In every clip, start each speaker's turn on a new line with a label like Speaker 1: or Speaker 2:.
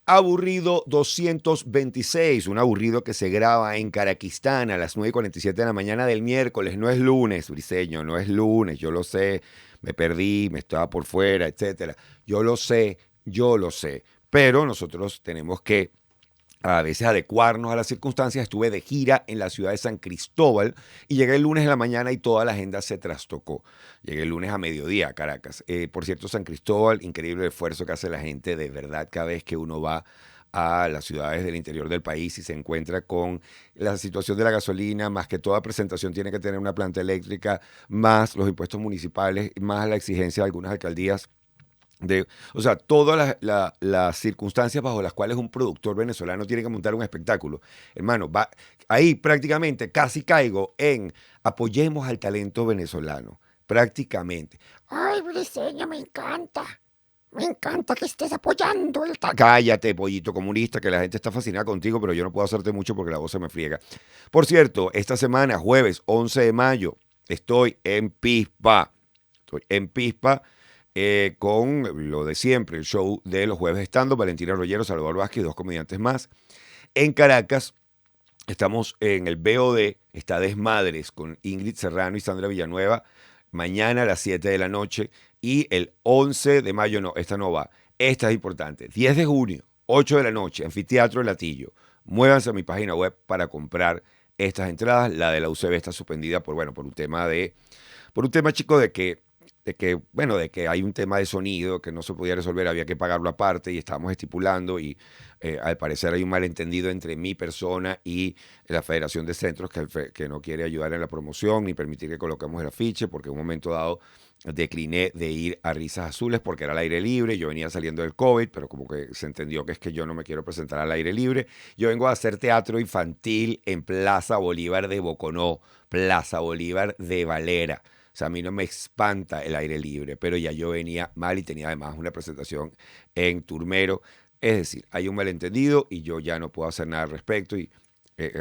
Speaker 1: Aburrido 226, un aburrido que se graba en Karaquistán a las 9:47 de la mañana del miércoles. No es lunes, Briseño, no es lunes, yo lo sé, me perdí, me estaba por fuera, etcétera. Yo lo sé, pero nosotros tenemos que a veces adecuarnos a las circunstancias. Estuve de gira en la ciudad de San Cristóbal y llegué el lunes en la mañana y toda la agenda se trastocó. Llegué el lunes a mediodía a Caracas. Por cierto, San Cristóbal, increíble el esfuerzo que hace la gente, de verdad, cada vez que uno va a las ciudades del interior del país y se encuentra con la situación de la gasolina, más que toda presentación tiene que tener una planta eléctrica, más los impuestos municipales, más la exigencia de algunas alcaldías o sea, todas las circunstancias bajo las cuales un productor venezolano tiene que montar un espectáculo. Hermano, ahí prácticamente casi caigo en apoyemos al talento venezolano. Prácticamente. Ay, Briseño, me encanta. Me encanta que estés apoyando el talento. Cállate, pollito comunista, que la gente está fascinada contigo, pero yo no puedo hacerte mucho porque la voz se me friega. Por cierto, esta semana, jueves 11 de mayo, estoy en Pispa. Con lo de siempre, el show de los jueves estando, Valentina Rollero, Salvador Vázquez y dos comediantes más. En Caracas estamos en el BOD, está Desmadres con Ingrid Serrano y Sandra Villanueva, mañana a las 7 de la noche. Y el 11 de mayo, no, esta no va, esta es importante, 10 de junio, 8 de la noche, Anfiteatro El Latillo. Muévanse a mi página web para comprar estas entradas. La de la UCB está suspendida por un tema chico de que hay un tema de sonido que no se podía resolver, había que pagarlo aparte y estábamos estipulando y al parecer hay un malentendido entre mi persona y la Federación de Centros que no quiere ayudar en la promoción ni permitir que coloquemos el afiche, porque en un momento dado decliné de ir a Risas Azules porque era al aire libre. Yo venía saliendo del COVID, pero como que se entendió que es que yo no me quiero presentar al aire libre. Yo vengo a hacer teatro infantil en Plaza Bolívar de Boconó, Plaza Bolívar de Valera. O sea, a mí no me espanta el aire libre, pero ya yo venía mal y tenía además una presentación en Turmero. Es decir, hay un malentendido y yo ya no puedo hacer nada al respecto y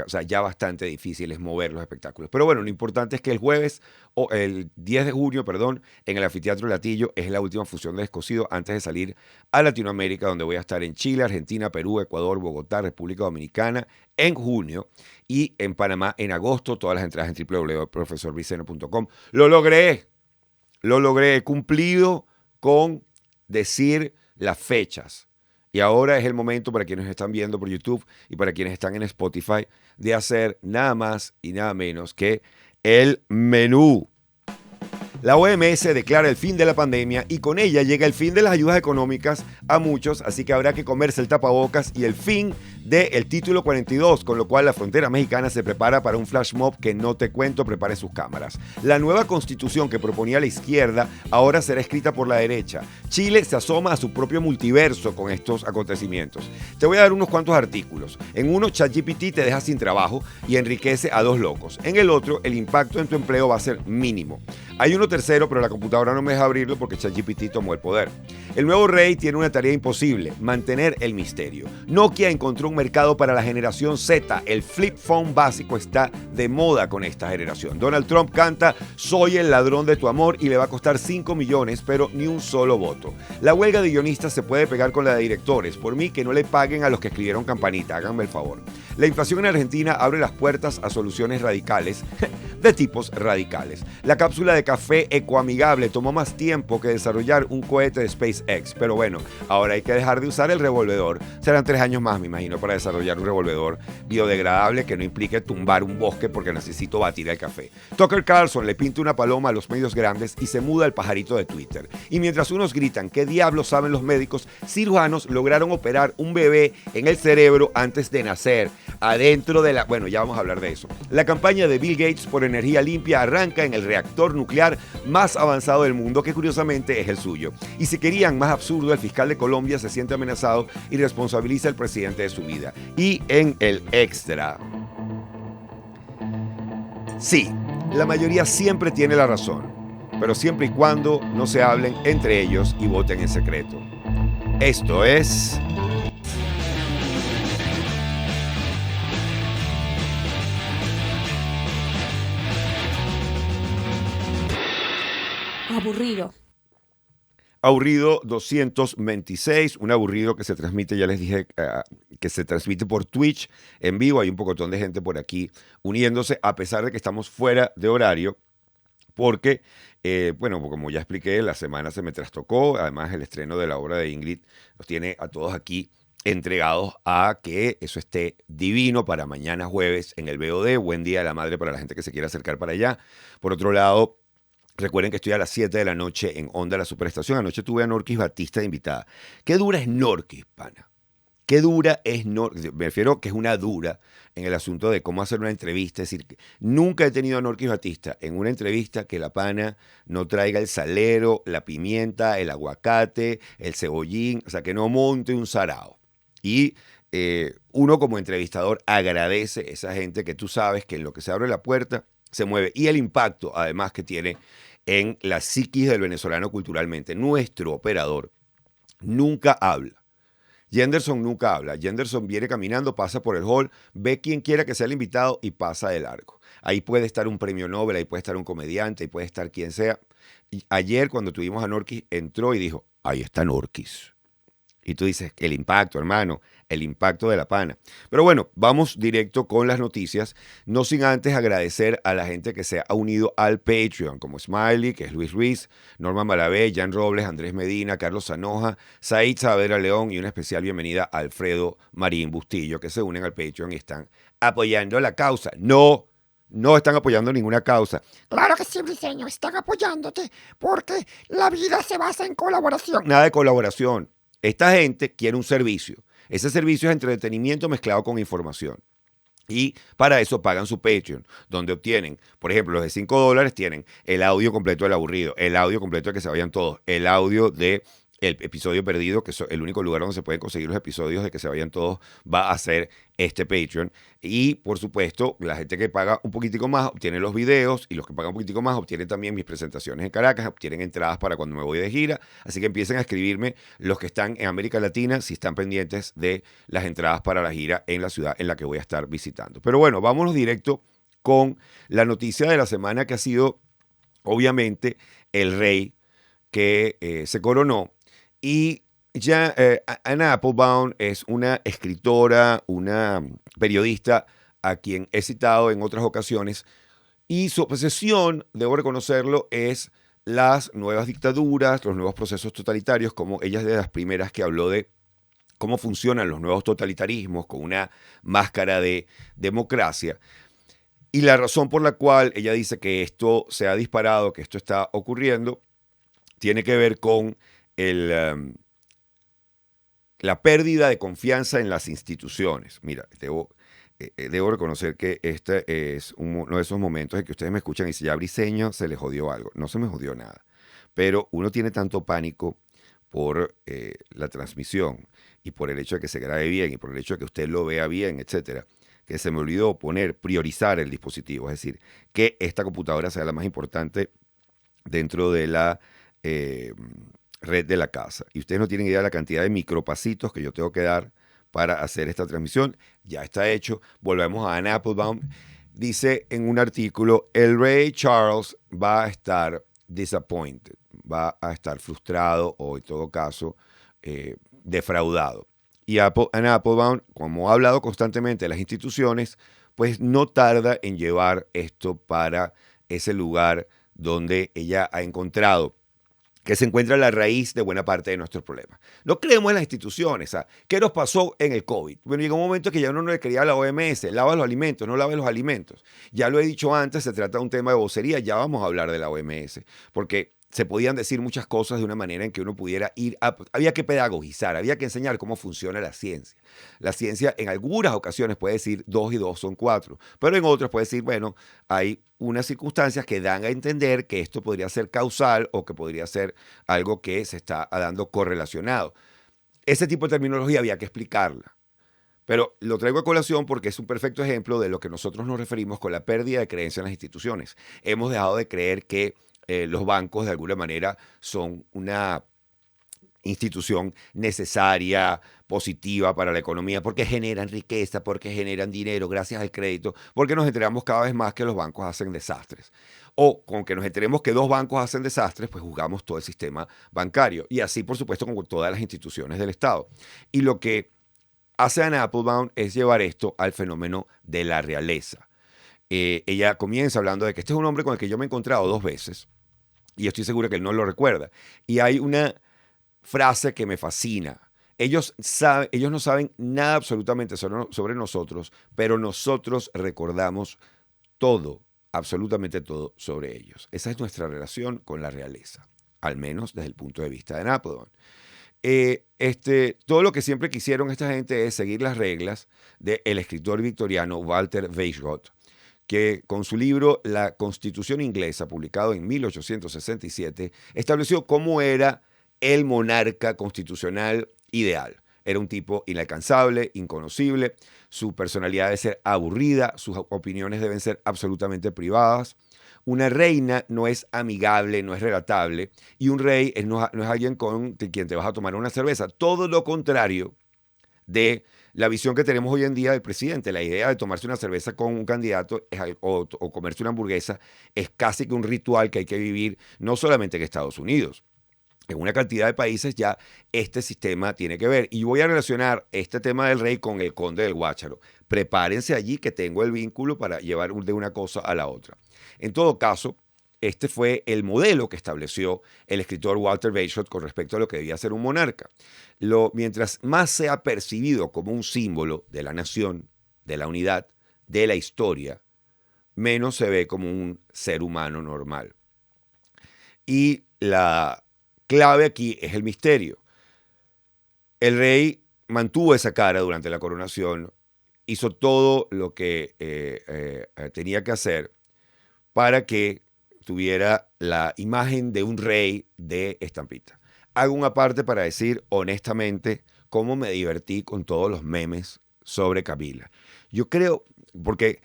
Speaker 1: o sea, ya bastante difícil es mover los espectáculos. Pero bueno, lo importante es que el jueves, o el 10 de junio, perdón, en el Anfiteatro Latillo es la última función de Descosido antes de salir a Latinoamérica, donde voy a estar en Chile, Argentina, Perú, Ecuador, Bogotá, República Dominicana en junio y en Panamá en agosto. Todas las entradas en www.profesorviceno.com. Lo logré, he cumplido con decir las fechas. Y ahora es el momento para quienes están viendo por YouTube y para quienes están en Spotify de hacer nada más y nada menos que el menú. La OMS declara el fin de la pandemia y con ella llega el fin de las ayudas económicas a muchos, así que habrá que comerse el tapabocas y el fin del título 42, con lo cual la frontera mexicana se prepara para un flash mob que no te cuento, prepare sus cámaras. La nueva constitución que proponía la izquierda ahora será escrita por la derecha. Chile se asoma a su propio multiverso con estos acontecimientos. Te voy a dar unos cuantos artículos. En uno, ChatGPT te deja sin trabajo y enriquece a dos locos. En el otro, el impacto en tu empleo va a ser mínimo. Hay uno tercero, pero la computadora no me deja abrirlo porque ChatGPT tomó el poder. El nuevo rey tiene una tarea imposible: mantener el misterio. Nokia encontró un mercado para la generación Z. El flip phone básico está de moda con esta generación. Donald Trump canta "Soy el ladrón de tu amor" y le va a costar 5 millones, pero ni un solo voto. La huelga de guionistas se puede pegar con la de directores. Por mí, que no le paguen a los que escribieron Campanita, háganme el favor. La inflación en Argentina abre las puertas a soluciones radicales de tipos radicales. La cápsula de café ecoamigable tomó más tiempo que desarrollar un cohete de SpaceX, pero bueno, ahora hay que dejar de usar el revolvedor. Serán 3 años más, me imagino, para desarrollar un revolvedor biodegradable que no implique tumbar un bosque porque necesito batir el café. Tucker Carlson le pinta una paloma a los medios grandes y se muda el pajarito de Twitter. Y mientras unos gritan ¿qué diablos saben los médicos?, cirujanos lograron operar un bebé en el cerebro antes de nacer, adentro de la... Bueno, ya vamos a hablar de eso. La campaña de Bill Gates por energía limpia arranca en el reactor nuclear más avanzado del mundo, que curiosamente es el suyo. Y si querían más absurdo, el fiscal de Colombia se siente amenazado y responsabiliza al presidente de su vida. Y en el extra... Sí, la mayoría siempre tiene la razón, pero siempre y cuando no se hablen entre ellos y voten en secreto. Esto es...
Speaker 2: Aburrido.
Speaker 1: Aburrido 226, un aburrido que se transmite, ya les dije, que se transmite por Twitch en vivo. Hay un pocotón de gente por aquí uniéndose, a pesar de que estamos fuera de horario, porque, bueno, como ya expliqué, la semana se me trastocó. Además, el estreno de la obra de Ingrid nos tiene a todos aquí entregados a que eso esté divino para mañana jueves en el BOD. Buen Día de la Madre para la gente que se quiera acercar para allá. Por otro lado, recuerden que estoy a las 7 de la noche en Onda La Superestación. Anoche tuve a Norquis Batista de invitada. ¿Qué dura es Norquis, pana? ¿Qué dura es Norquis? Me refiero que es una dura en el asunto de cómo hacer una entrevista. Es decir, que nunca he tenido a Norquis Batista en una entrevista que la pana no traiga el salero, la pimienta, el aguacate, el cebollín, o sea, que no monte un sarao. Y uno como entrevistador agradece a esa gente que tú sabes que en lo que se abre la puerta se mueve. Y el impacto, además, que tiene en la psiquis del venezolano culturalmente. Nuestro operador nunca habla. Jenderson nunca habla. Jenderson viene caminando, pasa por el hall, ve quien quiera que sea el invitado y pasa de largo. Ahí puede estar un premio Nobel, ahí puede estar un comediante, ahí puede estar quien sea. Y ayer, cuando tuvimos a Norquis, entró y dijo, ahí está Norquis. Y tú dices, el impacto, hermano, el impacto de la pana. Pero bueno, vamos directo con las noticias, no sin antes agradecer a la gente que se ha unido al Patreon, como Smiley, que es Luis Ruiz, Norma Malavé, Jan Robles, Andrés Medina, Carlos Sanoja, Said Saavedra León y una especial bienvenida a Alfredo Marín Bustillo, que se unen al Patreon y están apoyando la causa. No están apoyando ninguna causa.
Speaker 2: Claro que sí, Briseño, están apoyándote porque la vida se basa en colaboración.
Speaker 1: Nada de colaboración. Esta gente quiere un servicio. Ese servicio es entretenimiento mezclado con información. Y para eso pagan su Patreon, donde obtienen, por ejemplo, los de $5 tienen el audio completo del aburrido, el audio completo de que se vayan todos, el audio de el episodio perdido, que es el único lugar donde se pueden conseguir los episodios de que se vayan todos, va a ser este Patreon. Y por supuesto, la gente que paga un poquitico más obtiene los videos, y los que pagan un poquitico más obtienen también mis presentaciones en Caracas, obtienen entradas para cuando me voy de gira. Así que empiecen a escribirme los que están en América Latina si están pendientes de las entradas para la gira en la ciudad en la que voy a estar visitando. Pero bueno, vámonos directo con la noticia de la semana, que ha sido obviamente el rey que se coronó. Y ya Anna Applebaum es una escritora, una periodista a quien he citado en otras ocasiones, y su obsesión, debo reconocerlo, es las nuevas dictaduras, los nuevos procesos totalitarios, como ella es de las primeras que habló de cómo funcionan los nuevos totalitarismos con una máscara de democracia. Y la razón por la cual ella dice que esto se ha disparado, que esto está ocurriendo, tiene que ver con la pérdida de confianza en las instituciones. Mira, debo reconocer que este es uno de esos momentos en que ustedes me escuchan y dicen, ya Briseño se le jodió algo. No se me jodió nada. Pero uno tiene tanto pánico por la transmisión y por el hecho de que se grabe bien y por el hecho de que usted lo vea bien, etcétera, que se me olvidó priorizar el dispositivo. Es decir, que esta computadora sea la más importante dentro de la red de la casa. Y ustedes no tienen idea de la cantidad de micropasitos que yo tengo que dar para hacer esta transmisión. Ya está hecho. Volvemos a Anna Applebaum. Dice en un artículo, el rey Charles va a estar disappointed, va a estar frustrado o en todo caso defraudado. Y Anna Applebaum, como ha hablado constantemente de las instituciones, pues no tarda en llevar esto para ese lugar donde ella ha encontrado que se encuentra la raíz de buena parte de nuestros problemas. No creemos en las instituciones. ¿Sabes? ¿Qué nos pasó en el COVID? Bueno, llegó un momento que ya uno no le quería a la OMS, lava los alimentos, no lave los alimentos. Ya lo he dicho antes, se trata de un tema de vocería, ya vamos a hablar de la OMS, porque se podían decir muchas cosas de una manera en que uno pudiera ir a... Había que pedagogizar, había que enseñar cómo funciona la ciencia. La ciencia en algunas ocasiones puede decir 2 y 2 son 4, pero en otras puede decir, bueno, hay unas circunstancias que dan a entender que esto podría ser causal o que podría ser algo que se está dando correlacionado. Ese tipo de terminología había que explicarla. Pero lo traigo a colación porque es un perfecto ejemplo de lo que nosotros nos referimos con la pérdida de creencia en las instituciones. Hemos dejado de creer que los bancos de alguna manera son una institución necesaria, positiva para la economía, porque generan riqueza, porque generan dinero gracias al crédito, porque nos enteramos cada vez más que los bancos hacen desastres. O con que nos enteremos que dos bancos hacen desastres, pues juzgamos todo el sistema bancario. Y así, por supuesto, con todas las instituciones del Estado. Y lo que hace Anna Applebaum es llevar esto al fenómeno de la realeza. Ella comienza hablando de que este es un hombre con el que yo me he encontrado 2 veces y estoy seguro que él no lo recuerda. Y hay una frase que me fascina. Ellos no saben nada absolutamente sobre nosotros, pero nosotros recordamos todo, absolutamente todo sobre ellos. Esa es nuestra relación con la realeza, al menos desde el punto de vista de Napoleón. Todo lo que siempre quisieron esta gente es seguir las reglas del escritor victoriano Walter Weishaupt, que con su libro La Constitución Inglesa, publicado en 1867, estableció cómo era el monarca constitucional ideal. Era un tipo inalcanzable, inconocible, su personalidad debe ser aburrida, sus opiniones deben ser absolutamente privadas. Una reina no es amigable, no es relatable, y un rey no es alguien con quien te vas a tomar una cerveza. Todo lo contrario de la visión que tenemos hoy en día del presidente. La idea de tomarse una cerveza con un candidato o comerse una hamburguesa es casi que un ritual que hay que vivir no solamente en Estados Unidos. En una cantidad de países ya este sistema tiene que ver. Y voy a relacionar este tema del rey con el conde del Guácharo. Prepárense allí que tengo el vínculo para llevar de una cosa a la otra. En todo caso, este fue el modelo que estableció el escritor Walter Weishaupt con respecto a lo que debía ser un monarca. Mientras más sea percibido como un símbolo de la nación, de la unidad, de la historia, menos se ve como un ser humano normal. Y la clave aquí es el misterio. El rey mantuvo esa cara durante la coronación, hizo todo lo que tenía que hacer para que tuviera la imagen de un rey de estampita. Hago una parte para decir honestamente cómo me divertí con todos los memes sobre Camila. Yo creo, porque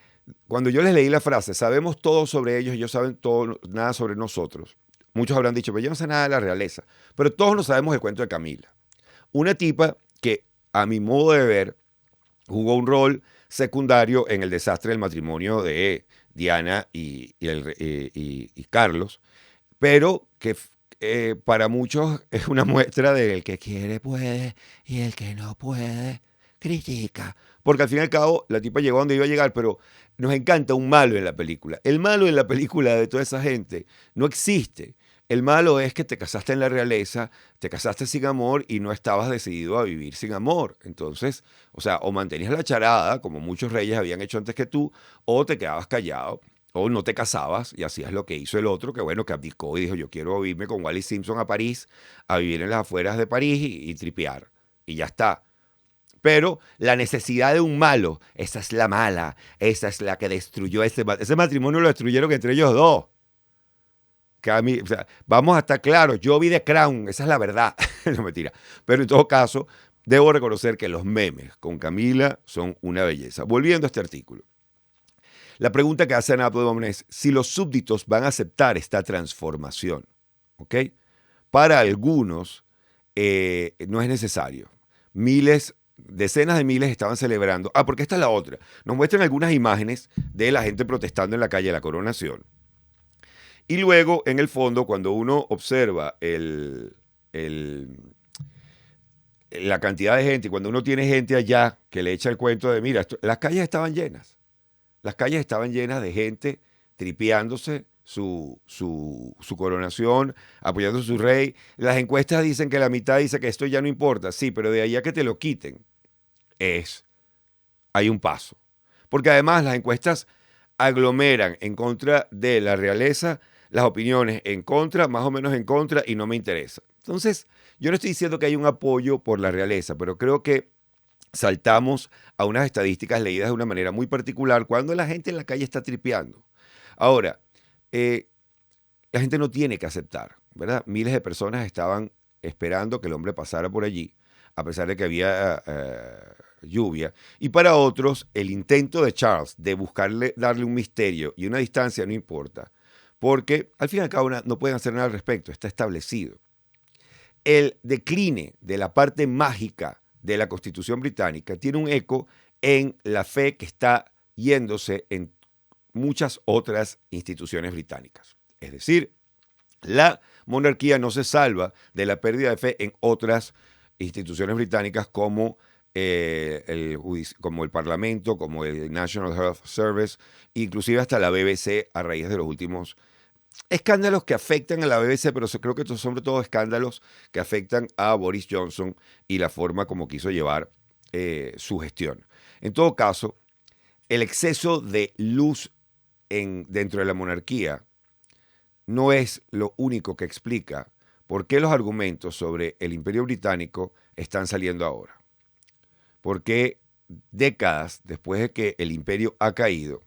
Speaker 1: cuando yo les leí la frase, sabemos todo sobre ellos, ellos saben todo, nada sobre nosotros. Muchos habrán dicho, pero yo no sé nada de la realeza. Pero todos no sabemos el cuento de Camila. Una tipa que, a mi modo de ver, jugó un rol secundario en el desastre del matrimonio de Diana y Carlos, pero que para muchos es una muestra del que quiere puede y el que no puede critica. Porque al fin y al cabo la tipa llegó a donde iba a llegar, pero nos encanta un malo en la película. El malo en la película de toda esa gente no existe. El malo es que te casaste en la realeza, te casaste sin amor y no estabas decidido a vivir sin amor. Entonces, o sea, o mantenías la charada, como muchos reyes habían hecho antes que tú, o te quedabas callado, o no te casabas y hacías lo que hizo el otro, que bueno, que abdicó y dijo, yo quiero irme con Wally Simpson a París, a vivir en las afueras de París y tripear. Y ya está. Pero la necesidad de un malo, esa es la mala, esa es la que destruyó ese matrimonio, lo destruyeron entre ellos dos. O sea, vamos a estar claros, yo vi The Crown, esa es la verdad, no mentira. Pero en todo caso, debo reconocer que los memes con Camila son una belleza. Volviendo a este artículo. La pregunta que hace Anna Applebaum es si los súbditos van a aceptar esta transformación. ¿Ok? Para algunos no es necesario. Decenas de miles estaban celebrando. Porque esta es la otra. Nos muestran algunas imágenes de la gente protestando en la calle de la Coronación. Y luego, en el fondo, cuando uno observa la cantidad de gente, y cuando uno tiene gente allá que le echa el cuento de, mira, las calles estaban llenas. Las calles estaban llenas de gente tripeándose su coronación, apoyando a su rey. Las encuestas dicen que la mitad dice que esto ya no importa. Sí, pero de ahí a que te lo quiten, hay un paso. Porque además las encuestas aglomeran en contra de la realeza las opiniones en contra, más o menos en contra, y no me interesa. Entonces, yo no estoy diciendo que hay un apoyo por la realeza, pero creo que saltamos a unas estadísticas leídas de una manera muy particular cuando la gente en la calle está tripeando. Ahora, la gente no tiene que aceptar, ¿verdad? Miles de personas estaban esperando que el hombre pasara por allí, a pesar de que había lluvia. Y para otros, el intento de Charles de darle un misterio y una distancia no importa, porque al fin y al cabo no pueden hacer nada al respecto, está establecido. el decline de la parte mágica de la Constitución británica tiene un eco en la fe que está yéndose en muchas otras instituciones británicas. Es decir, la monarquía no se salva de la pérdida de fe en otras instituciones británicas como, como el Parlamento, como el National Health Service, inclusive hasta la BBC a raíz de los últimos escándalos que afectan a la BBC, pero creo que estos son sobre todo escándalos que afectan a Boris Johnson y la forma como quiso llevar su gestión. En todo caso, el exceso de luz dentro de la monarquía no es lo único que explica por qué los argumentos sobre el Imperio Británico están saliendo ahora. Porque décadas después de que el imperio ha caído,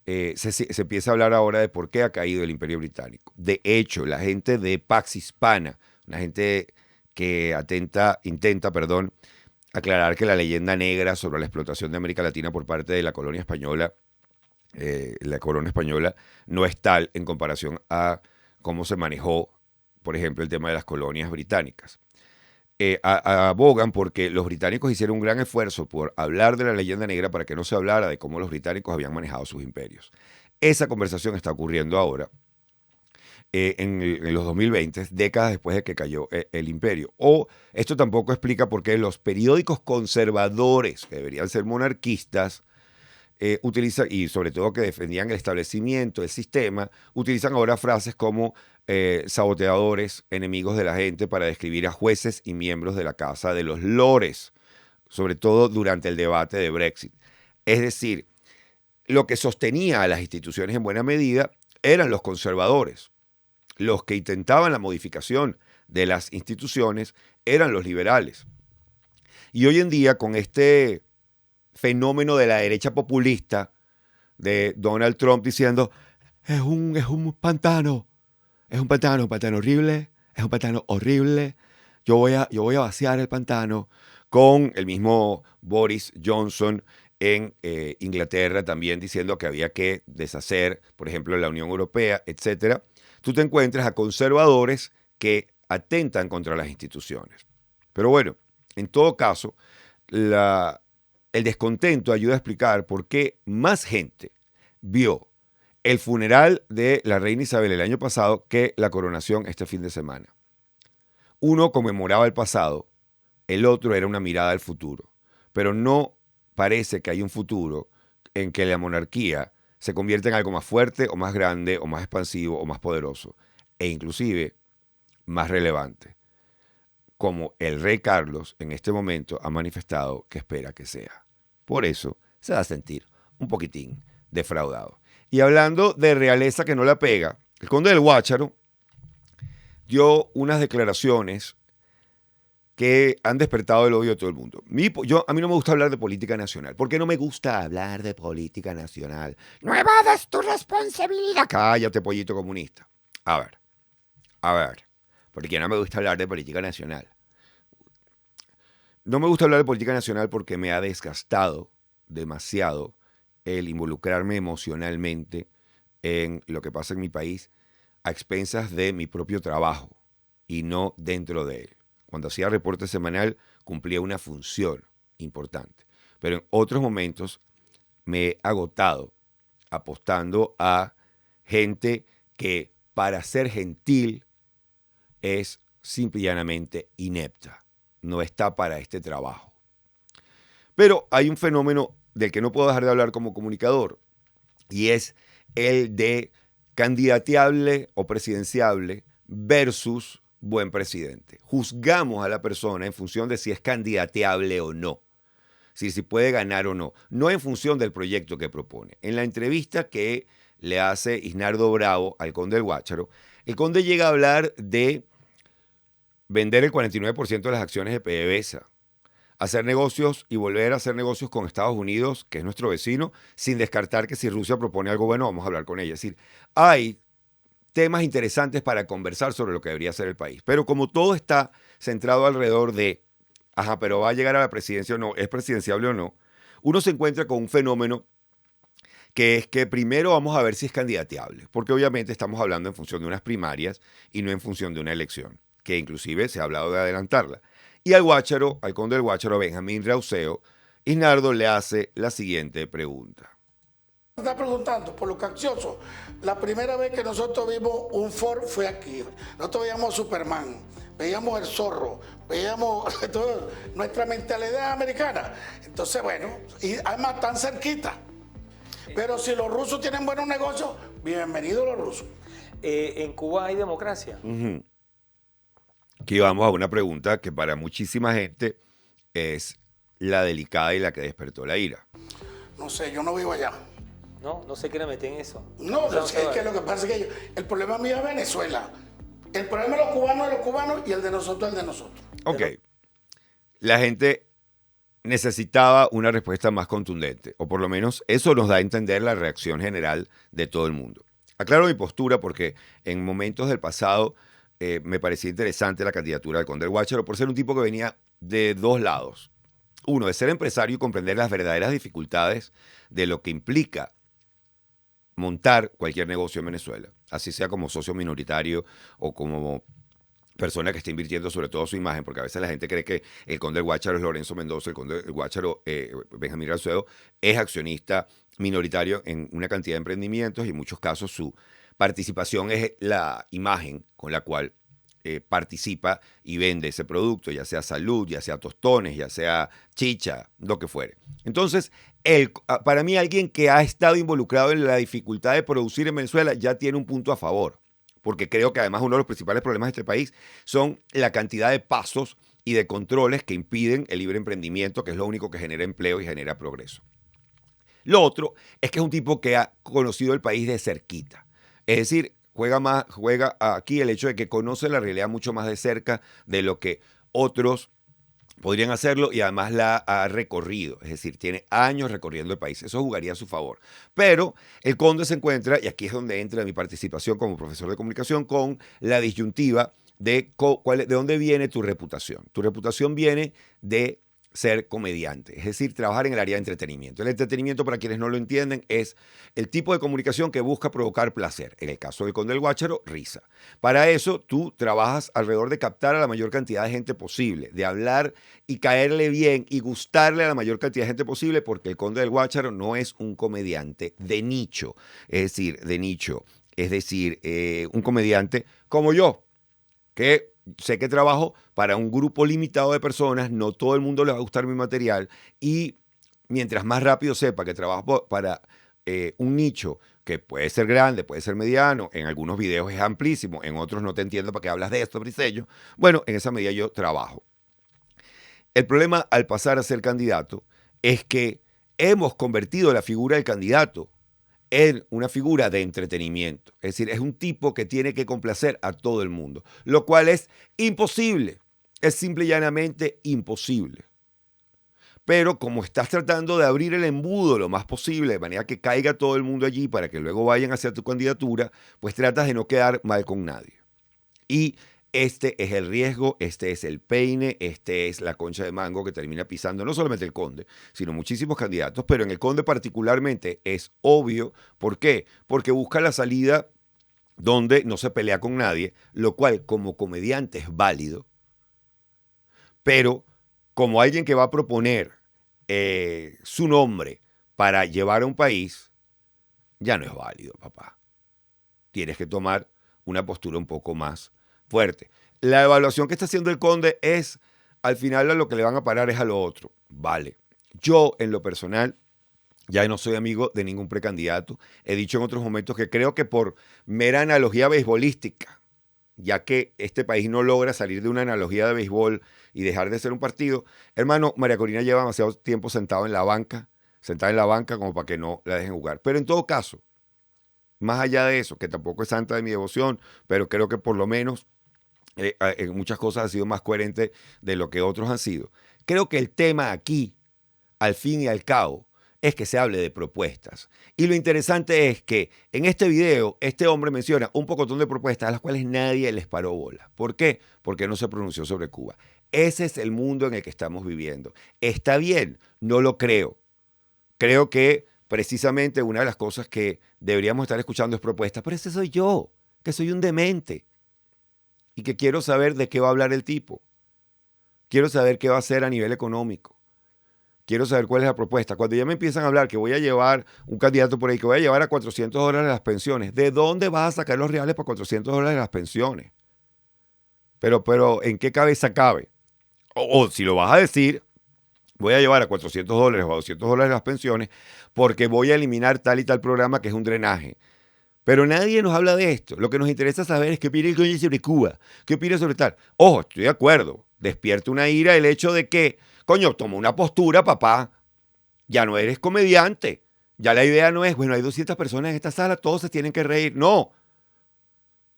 Speaker 1: se empieza a hablar ahora de por qué ha caído el Imperio Británico. De hecho, la gente de Pax Hispana, una gente que intenta, aclarar que la leyenda negra sobre la explotación de América Latina por parte de la colonia española, no es tal en comparación a cómo se manejó, por ejemplo, el tema de las colonias británicas. Abogan porque los británicos hicieron un gran esfuerzo por hablar de la leyenda negra para que no se hablara de cómo los británicos habían manejado sus imperios. Esa conversación está ocurriendo ahora, en los 2020, décadas después de que cayó el imperio. O esto tampoco explica por qué los periódicos conservadores, que deberían ser monarquistas, utilizan, y sobre todo que defendían el establecimiento, el sistema, utilizan ahora frases como saboteadores, enemigos de la gente, para describir a jueces y miembros de la Casa de los Lores, sobre todo durante el debate de Brexit. Es decir, lo que sostenía a las instituciones en buena medida eran los conservadores. Los que intentaban la modificación de las instituciones eran los liberales. Y hoy en día, con este fenómeno de la derecha populista de Donald Trump diciendo es un pantano horrible, es un pantano horrible, yo voy a vaciar el pantano, con el mismo Boris Johnson en Inglaterra también diciendo que había que deshacer, por ejemplo, la Unión Europea, etcétera. Tú te encuentras a conservadores que atentan contra las instituciones. Pero bueno, en todo caso, el descontento ayuda a explicar por qué más gente vio el funeral de la reina Isabel el año pasado que la coronación este fin de semana. Uno conmemoraba el pasado, el otro era una mirada al futuro. Pero no parece que hay un futuro en que la monarquía se convierta en algo más fuerte o más grande o más expansivo o más poderoso e inclusive más relevante, como el rey Carlos en este momento ha manifestado que espera que sea. Por eso se va a sentir un poquitín defraudado. Y hablando de realeza que no la pega, el conde del Guácharo dio unas declaraciones que han despertado el odio de todo el mundo. A mí no me gusta hablar de política nacional. ¿Por qué no me gusta hablar de política nacional?
Speaker 2: No evadas tu responsabilidad.
Speaker 1: Cállate, pollito comunista. A ver, porque no me gusta hablar de política nacional. No me gusta hablar de política nacional porque me ha desgastado demasiado el involucrarme emocionalmente en lo que pasa en mi país a expensas de mi propio trabajo y no dentro de él. Cuando hacía reporte semanal cumplía una función importante, pero en otros momentos me he agotado apostando a gente que para ser gentil es simple y llanamente inepta, no está para este trabajo. Pero hay un fenómeno del que no puedo dejar de hablar como comunicador y es el de candidateable o presidenciable versus buen presidente. Juzgamos a la persona en función de si es candidateable o no, si puede ganar o no, no en función del proyecto que propone. En la entrevista que le hace Isnardo Bravo al conde del Guácharo, el conde llega a hablar de vender el 49% de las acciones de PDVSA, hacer negocios y volver a hacer negocios con Estados Unidos, que es nuestro vecino, sin descartar que si Rusia propone algo bueno, vamos a hablar con ella. Es decir, hay temas interesantes para conversar sobre lo que debería ser el país. Pero como todo está centrado alrededor de, pero va a llegar a la presidencia o no, es presidenciable o no, uno se encuentra con un fenómeno que es que primero vamos a ver si es candidateable, porque obviamente estamos hablando en función de unas primarias y no en función de una elección, que inclusive se ha hablado de adelantarla. Y al Guácharo, al conde del Guácharo, Benjamín Rauseo, Isnardo le hace la siguiente pregunta.
Speaker 3: Está preguntando por lo capcioso. La primera vez que nosotros vimos un Ford fue aquí. Nosotros veíamos Superman, veíamos el zorro, veíamos todo, nuestra mentalidad americana. Entonces, bueno, y además tan cerquita. Pero si los rusos tienen buenos negocios, bienvenidos los rusos.
Speaker 4: ¿En Cuba hay democracia?
Speaker 1: Aquí vamos a una pregunta que para muchísima gente es la delicada y la que despertó la ira.
Speaker 3: No sé, yo no vivo allá.
Speaker 4: No, no se quiere meter en eso.
Speaker 3: No, es que lo que pasa es que el problema mío es Venezuela. El problema de los cubanos y el de nosotros, el de nosotros.
Speaker 1: Ok. La gente necesitaba una respuesta más contundente, o por lo menos eso nos da a entender la reacción general de todo el mundo. Aclaro mi postura porque en momentos del pasado me parecía interesante la candidatura del conde del Guácharo por ser un tipo que venía de dos lados. Uno, de ser empresario y comprender las verdaderas dificultades de lo que implica montar cualquier negocio en Venezuela, así sea como socio minoritario o como persona que está invirtiendo sobre todo su imagen, porque a veces la gente cree que el conde del Guácharo es Lorenzo Mendoza, el conde del Guácharo, Benjamín Rauseo, es accionista minoritario en una cantidad de emprendimientos y en muchos casos su participación es la imagen con la cual participa y vende ese producto, ya sea salud, ya sea tostones, ya sea chicha, lo que fuere. Entonces, para mí alguien que ha estado involucrado en la dificultad de producir en Venezuela ya tiene un punto a favor, porque creo que además uno de los principales problemas de este país son la cantidad de pasos y de controles que impiden el libre emprendimiento, que es lo único que genera empleo y genera progreso. Lo otro es que es un tipo que ha conocido el país de cerquita, es decir, juega aquí el hecho de que conoce la realidad mucho más de cerca de lo que otros podrían hacerlo y además la ha recorrido, es decir, tiene años recorriendo el país. Eso jugaría a su favor. Pero el conde se encuentra, y aquí es donde entra mi participación como profesor de comunicación, con la disyuntiva de dónde viene tu reputación. Tu reputación viene de ser comediante, es decir, trabajar en el área de entretenimiento. El entretenimiento, para quienes no lo entienden, es el tipo de comunicación que busca provocar placer. En el caso del conde del Guácharo, risa. Para eso, tú trabajas alrededor de captar a la mayor cantidad de gente posible, de hablar y caerle bien y gustarle a la mayor cantidad de gente posible, porque el conde del Guácharo no es un comediante de nicho, un comediante como yo, que sé que trabajo para un grupo limitado de personas, no todo el mundo le va a gustar mi material y mientras más rápido sepa que trabajo para un nicho que puede ser grande, puede ser mediano, en algunos videos es amplísimo, en otros no te entiendo para qué hablas de esto, Briseño. Bueno, en esa medida yo trabajo. El problema al pasar a ser candidato es que hemos convertido la figura del candidato en una figura de entretenimiento. Es decir, es un tipo que tiene que complacer a todo el mundo, lo cual es imposible. Es simple y llanamente imposible. Pero como estás tratando de abrir el embudo lo más posible, de manera que caiga todo el mundo allí para que luego vayan hacia tu candidatura, pues tratas de no quedar mal con nadie. Y este es el riesgo, este es el peine, este es la concha de mango que termina pisando no solamente el conde, sino muchísimos candidatos, pero en el conde particularmente es obvio. ¿Por qué? Porque busca la salida donde no se pelea con nadie, lo cual como comediante es válido, pero como alguien que va a proponer su nombre para llevar a un país, ya no es válido, papá. Tienes que tomar una postura un poco más fuerte. La evaluación que está haciendo el conde es, al final a lo que le van a parar es a lo otro. Vale. Yo, en lo personal, ya no soy amigo de ningún precandidato. He dicho en otros momentos que creo que por mera analogía beisbolística, ya que este país no logra salir de una analogía de béisbol y dejar de ser un partido, hermano, María Corina lleva demasiado tiempo sentada en la banca como para que no la dejen jugar. Pero en todo caso, más allá de eso, que tampoco es santa de mi devoción, pero creo que por lo menos en muchas cosas ha sido más coherente de lo que otros han sido. Creo que el tema aquí, al fin y al cabo, es que se hable de propuestas. Y lo interesante es que en este video, este hombre menciona un pocotón de propuestas a las cuales nadie les paró bola. ¿Por qué? Porque no se pronunció sobre Cuba. Ese es el mundo en el que estamos viviendo. ¿Está bien? No lo creo. Creo que precisamente una de las cosas que deberíamos estar escuchando es propuestas, pero ese soy yo, que soy un demente. y que quiero saber de qué va a hablar el tipo. Quiero saber qué va a hacer a nivel económico. Quiero saber cuál es la propuesta. Cuando ya me empiezan a hablar que voy a llevar un candidato por ahí, que voy a llevar a $400 las pensiones, ¿de dónde vas a sacar los reales para $400 las pensiones? Pero ¿en qué cabeza cabe? O si lo vas a decir, voy a llevar a $400 o a $200 las pensiones porque voy a eliminar tal y tal programa que es un drenaje. Pero nadie nos habla de esto. Lo que nos interesa saber es qué opina el coño sobre Cuba, qué opina sobre tal. Ojo, estoy de acuerdo. Despierta una ira el hecho de que, coño, toma una postura, papá. Ya no eres comediante. Ya la idea no es, bueno, hay 200 personas en esta sala, todos se tienen que reír. No.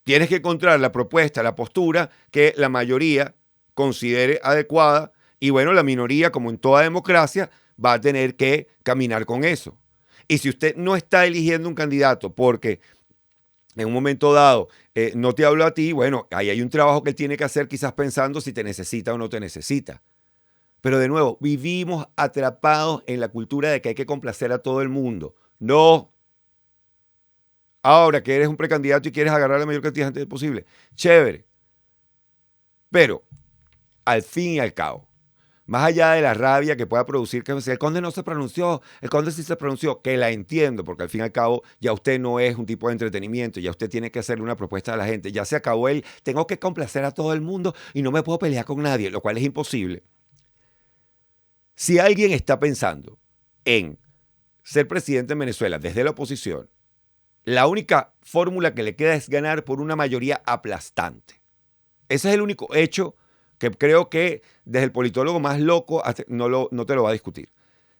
Speaker 1: Tienes que encontrar la propuesta, la postura que la mayoría considere adecuada y bueno, la minoría, como en toda democracia, va a tener que caminar con eso. Y si usted no está eligiendo un candidato porque en un momento dado no te habló a ti, bueno, ahí hay un trabajo que él tiene que hacer quizás pensando si te necesita o no te necesita. Pero de nuevo, vivimos atrapados en la cultura de que hay que complacer a todo el mundo. No. Ahora que eres un precandidato y quieres agarrar la mayor cantidad de gente posible, chévere. Pero, al fin y al cabo, más allá de la rabia que pueda producir, que el conde no se pronunció, el conde sí se pronunció, que la entiendo, porque al fin y al cabo ya usted no es un tipo de entretenimiento, ya usted tiene que hacerle una propuesta a la gente, ya se acabó tengo que complacer a todo el mundo y no me puedo pelear con nadie, lo cual es imposible. Si alguien está pensando en ser presidente en Venezuela desde la oposición, la única fórmula que le queda es ganar por una mayoría aplastante. Ese es el único hecho que creo que desde el politólogo más loco no te lo va a discutir.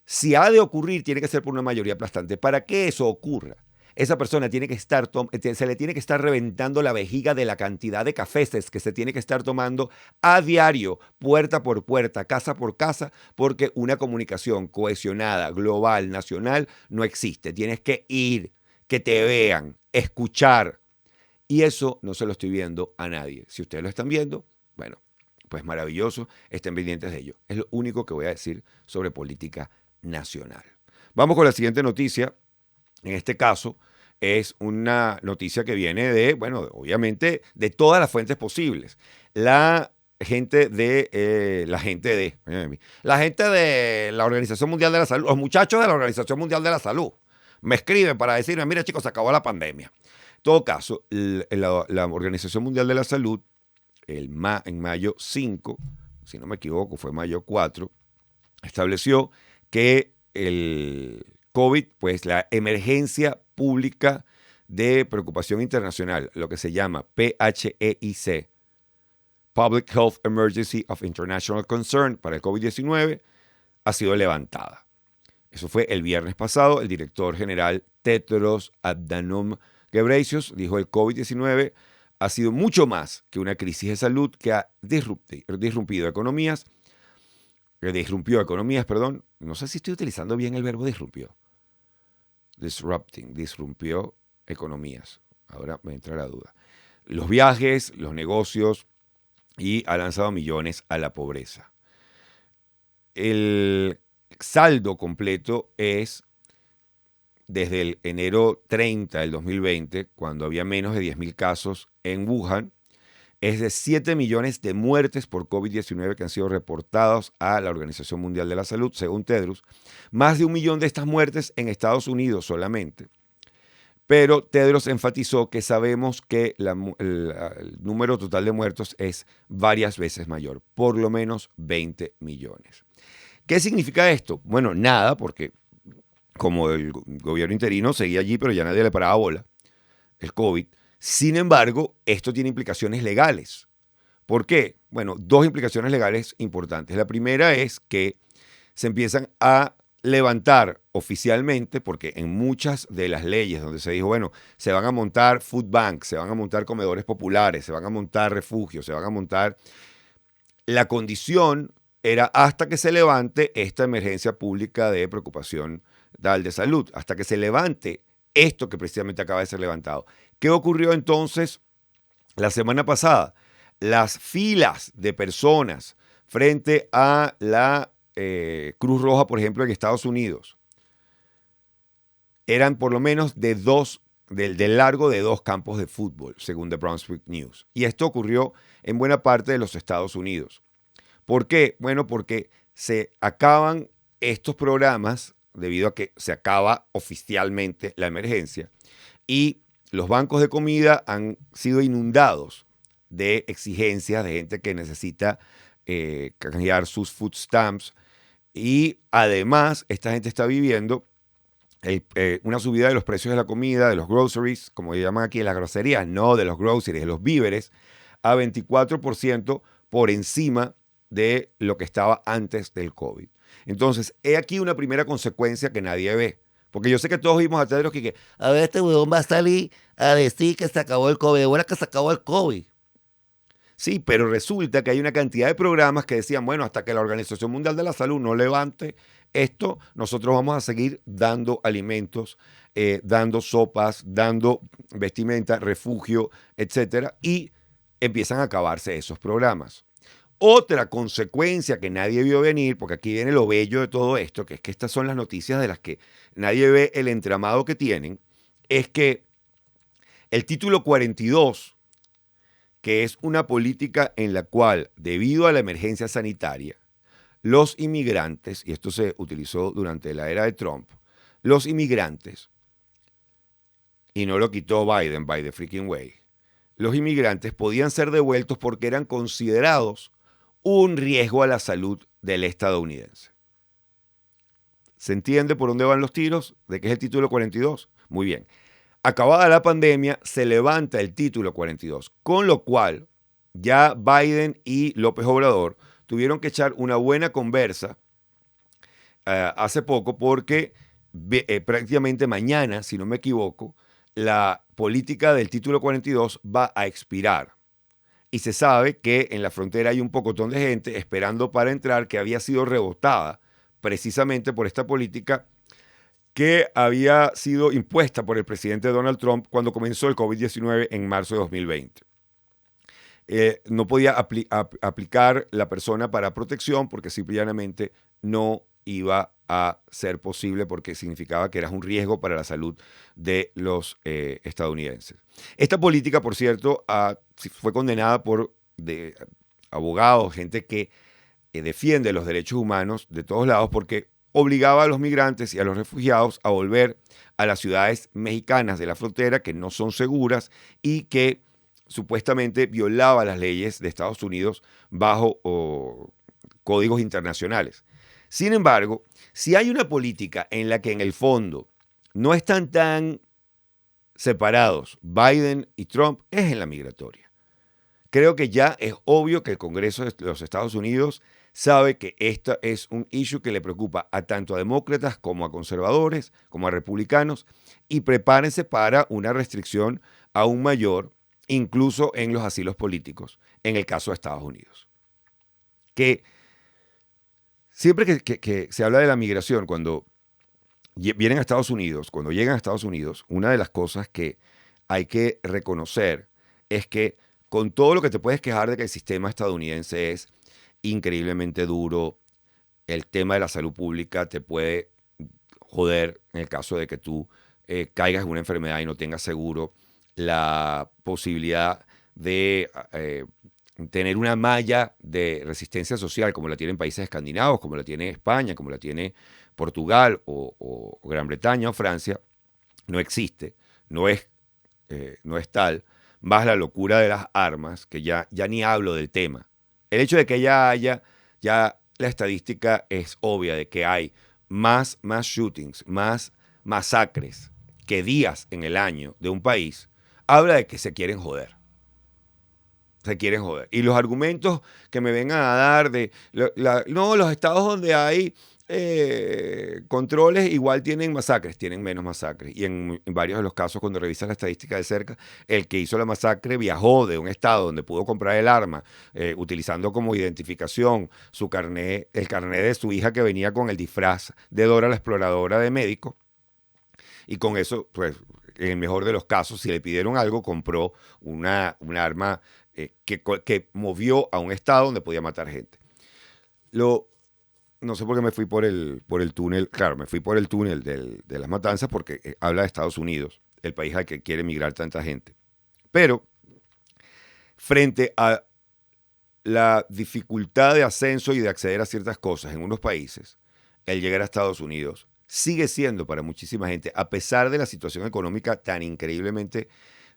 Speaker 1: Si ha de ocurrir, tiene que ser por una mayoría aplastante. Para que eso ocurra, esa persona se le tiene que estar reventando la vejiga de la cantidad de cafés que se tiene que estar tomando a diario, puerta por puerta, casa por casa, porque una comunicación cohesionada, global, nacional, no existe. Tienes que ir, que te vean, escuchar. Y eso no se lo estoy viendo a nadie. Si ustedes lo están viendo, bueno, pues maravilloso, estén pendientes de ello. Es lo único que voy a decir sobre política nacional. Vamos con la siguiente noticia. En este caso, es una noticia que viene de, bueno, obviamente, de todas las fuentes posibles. La gente de la Organización Mundial de la Salud, los muchachos de la Organización Mundial de la Salud, me escriben para decirme, mira chicos, se acabó la pandemia. En todo caso, la Organización Mundial de la Salud, en mayo 5, si no me equivoco, fue mayo 4, estableció que el COVID, pues la emergencia pública de preocupación internacional, lo que se llama PHEIC, Public Health Emergency of International Concern para el COVID-19, ha sido levantada. Eso fue el viernes pasado. El director general Tedros Adhanom Ghebreyesus dijo el COVID-19 ha sido mucho más que una crisis de salud que ha disrumpido economías. No sé si estoy utilizando bien el verbo disrumpió. Disrumpió economías. Ahora me entra la duda. Los viajes, los negocios y ha lanzado millones a la pobreza. El saldo completo es desde el enero 30 del 2020, cuando había menos de 10.000 casos en Wuhan, es de 7 millones de muertes por COVID-19 que han sido reportados a la Organización Mundial de la Salud, según Tedros. Más de 1 millón de estas muertes en Estados Unidos solamente. Pero Tedros enfatizó que sabemos que el número total de muertos es varias veces mayor, por lo menos 20 millones. ¿Qué significa esto? Bueno, nada, porque como el gobierno interino seguía allí, pero ya nadie le paraba bola, el COVID. Sin embargo, esto tiene implicaciones legales. ¿Por qué? Bueno, 2 implicaciones legales importantes. La primera es que se empiezan a levantar oficialmente, porque en muchas de las leyes donde se dijo, bueno, se van a montar food banks, se van a montar comedores populares, se van a montar refugios, se van a montar... La condición era hasta que se levante esta emergencia pública de preocupación de salud, hasta que se levante esto que precisamente acaba de ser levantado. ¿Qué ocurrió entonces la semana pasada? Las filas de personas frente a la Cruz Roja, por ejemplo, en Estados Unidos, eran por lo menos de 2 del largo de 2 campos de fútbol, según The Brunswick News. Y esto ocurrió en buena parte de los Estados Unidos. ¿Por qué? Bueno, porque se acaban estos programas debido a que se acaba oficialmente la emergencia y los bancos de comida han sido inundados de exigencias de gente que necesita canjear sus food stamps y además esta gente está viviendo una subida de los precios de la comida, de los groceries, como llaman aquí, las groserías, no de los groceries, de los víveres, a 24% por encima de lo que estaba antes del COVID. Entonces, he aquí una primera consecuencia que nadie ve. Porque yo sé que todos vimos a Tedros que
Speaker 5: A ver, este huevón va a salir a decir que se acabó el COVID. De buena que se acabó el COVID.
Speaker 1: sí, pero resulta que hay una cantidad de programas que decían, bueno, hasta que la Organización Mundial de la Salud no levante esto, nosotros vamos a seguir dando alimentos, dando sopas, dando vestimenta, refugio, etcétera, y empiezan a acabarse esos programas. Otra consecuencia que nadie vio venir, porque aquí viene lo bello de todo esto, que es que estas son las noticias de las que nadie ve el entramado que tienen, es que el título 42, que es una política en la cual, debido a la emergencia sanitaria, los inmigrantes, y esto se utilizó durante la era de Trump, los inmigrantes, y no lo quitó Biden, by the freaking way, los inmigrantes podían ser devueltos porque eran considerados un riesgo a la salud del estadounidense. ¿Se entiende por dónde van los tiros? ¿De qué es el título 42? Muy bien. Acabada la pandemia, se levanta el título 42, con lo cual ya Biden y López Obrador tuvieron que echar una buena conversa hace poco porque prácticamente mañana, si no me equivoco, la política del título 42 va a expirar. Y se sabe que en la frontera hay un pocotón de gente esperando para entrar que había sido rebotada precisamente por esta política que había sido impuesta por el presidente Donald Trump cuando comenzó el COVID-19 en marzo de 2020. No podía aplicar la persona para protección porque simplemente no iba a ser posible porque significaba que eras un riesgo para la salud de los estadounidenses. Esta política, por cierto, fue condenada por abogados, gente que defiende los derechos humanos de todos lados porque obligaba a los migrantes y a los refugiados a volver a las ciudades mexicanas de la frontera que no son seguras y que supuestamente violaba las leyes de Estados Unidos bajo códigos internacionales. Sin embargo, si hay una política en la que en el fondo no están tan separados Biden y Trump, es en la migratoria. Creo que ya es obvio que el Congreso de los Estados Unidos sabe que esta es un issue que le preocupa tanto a demócratas como a conservadores, como a republicanos, y prepárense para una restricción aún mayor, incluso en los asilos políticos, en el caso de Estados Unidos. Que siempre que se habla de la migración, cuando vienen a Estados Unidos, cuando llegan a Estados Unidos, una de las cosas que hay que reconocer es que con todo lo que te puedes quejar de que el sistema estadounidense es increíblemente duro, el tema de la salud pública te puede joder en el caso de que tú caigas en una enfermedad y no tengas seguro, la posibilidad de tener una malla de resistencia social como la tienen países escandinavos, como la tiene España, como la tiene Portugal o Gran Bretaña o Francia, no existe, no es tal, más la locura de las armas, que ya ni hablo del tema. El hecho de que ya la estadística es obvia de que hay más shootings, más masacres que días en el año de un país, habla de que se quieren joder. Se quieren joder. Y los argumentos que me vengan a dar de, no, los estados donde hay controles igual tienen masacres, tienen menos masacres. Y en varios de los casos, cuando revisas la estadística de cerca, el que hizo la masacre viajó de un estado donde pudo comprar el arma, utilizando como identificación el carnet de su hija que venía con el disfraz de Dora la Exploradora de médico. Y con eso, pues, en el mejor de los casos, si le pidieron algo, compró un arma que movió a un estado donde podía matar gente. No sé por qué me fui por el túnel. Claro, me fui por el túnel de las matanzas porque habla de Estados Unidos. el país al que quiere emigrar tanta gente. Pero frente a la dificultad de ascenso y de acceder a ciertas cosas en unos países, el llegar a Estados Unidos sigue siendo para muchísima gente, a pesar de la situación económica tan increíblemente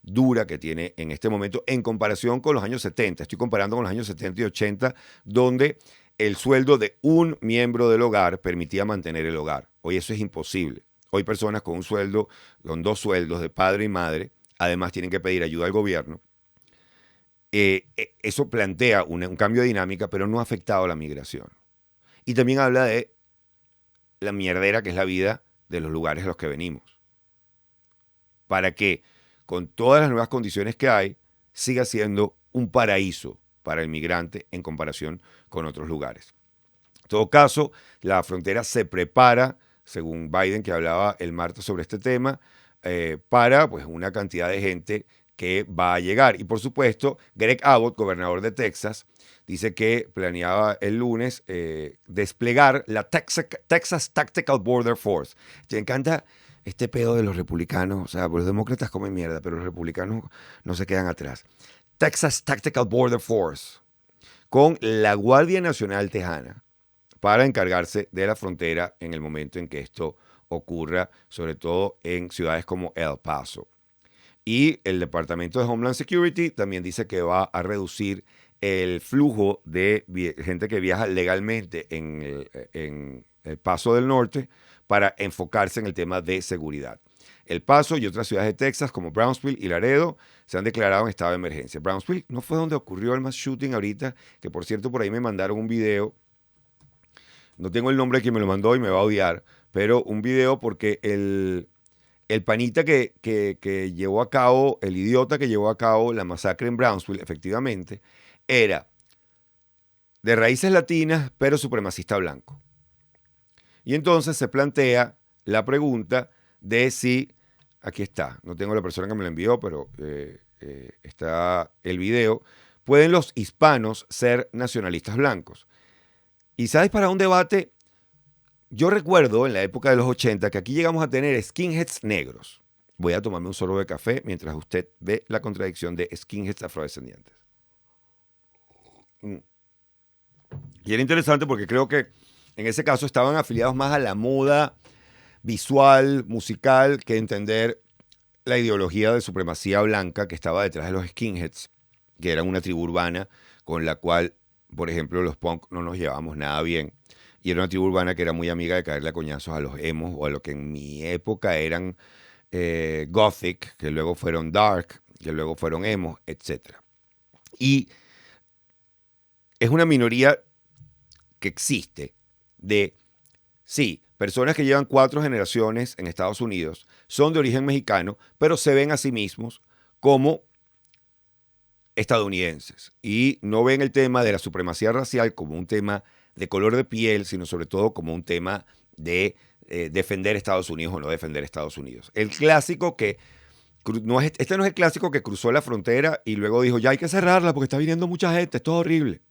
Speaker 1: dura que tiene en este momento en comparación con los años 70. Estoy comparando con los años 70 y 80, donde el sueldo de un miembro del hogar permitía mantener el hogar. Hoy eso es imposible. Hoy personas con un sueldo, con 2 sueldos de padre y madre, además tienen que pedir ayuda al gobierno. Eso plantea un cambio de dinámica, pero no ha afectado a la migración. Y también habla de la mierdera que es la vida de los lugares a los que venimos. Para que, con todas las nuevas condiciones que hay, siga siendo un paraíso para el migrante en comparación con otros lugares. En todo caso, la frontera se prepara, según Biden, que hablaba el martes sobre este tema, para pues, una cantidad de gente que va a llegar. Y por supuesto, Greg Abbott, gobernador de Texas, dice que planeaba el lunes desplegar la Texas Tactical Border Force. Me encanta este pedo de los republicanos. O sea, los demócratas comen mierda, pero los republicanos no se quedan atrás. Texas Tactical Border Force, con la Guardia Nacional Tejana, para encargarse de la frontera en el momento en que esto ocurra, sobre todo en ciudades como El Paso. Y el Departamento de Homeland Security también dice que va a reducir el flujo de gente que viaja legalmente en el Paso del Norte para enfocarse en el tema de seguridad. El Paso y otras ciudades de Texas como Brownsville y Laredo se han declarado en estado de emergencia. Brownsville no fue donde ocurrió el mass shooting ahorita, que por cierto por ahí me mandaron un video. No tengo el nombre de quien me lo mandó y me va a odiar, pero un video porque el panita que llevó a cabo, el idiota que llevó a cabo la masacre en Brownsville, efectivamente, era de raíces latinas, pero supremacista blanco. Y entonces se plantea la pregunta de si, aquí está, no tengo la persona que me lo envió, pero está el video, ¿pueden los hispanos ser nacionalistas blancos? Y ¿sabes para un debate? Yo recuerdo en la época de los 80 que aquí llegamos a tener skinheads negros. Voy a tomarme un sorbo de café mientras usted ve la contradicción de skinheads afrodescendientes. Y era interesante porque creo que en ese caso estaban afiliados más a la moda visual, musical, que entender la ideología de supremacía blanca que estaba detrás de los skinheads, que eran una tribu urbana con la cual, por ejemplo, los punk no nos llevábamos nada bien. Y era una tribu urbana que era muy amiga de caerle a coñazos a los emos o a lo que en mi época eran gothic, que luego fueron dark, que luego fueron emos, etc. Y es una minoría que existe de, sí, personas que llevan 4 generaciones en Estados Unidos, son de origen mexicano, pero se ven a sí mismos como estadounidenses y no ven el tema de la supremacía racial como un tema de color de piel, sino sobre todo como un tema de defender Estados Unidos o no defender Estados Unidos. El clásico que, este no es el clásico que cruzó la frontera y luego dijo, ya hay que cerrarla porque está viniendo mucha gente, esto es horrible.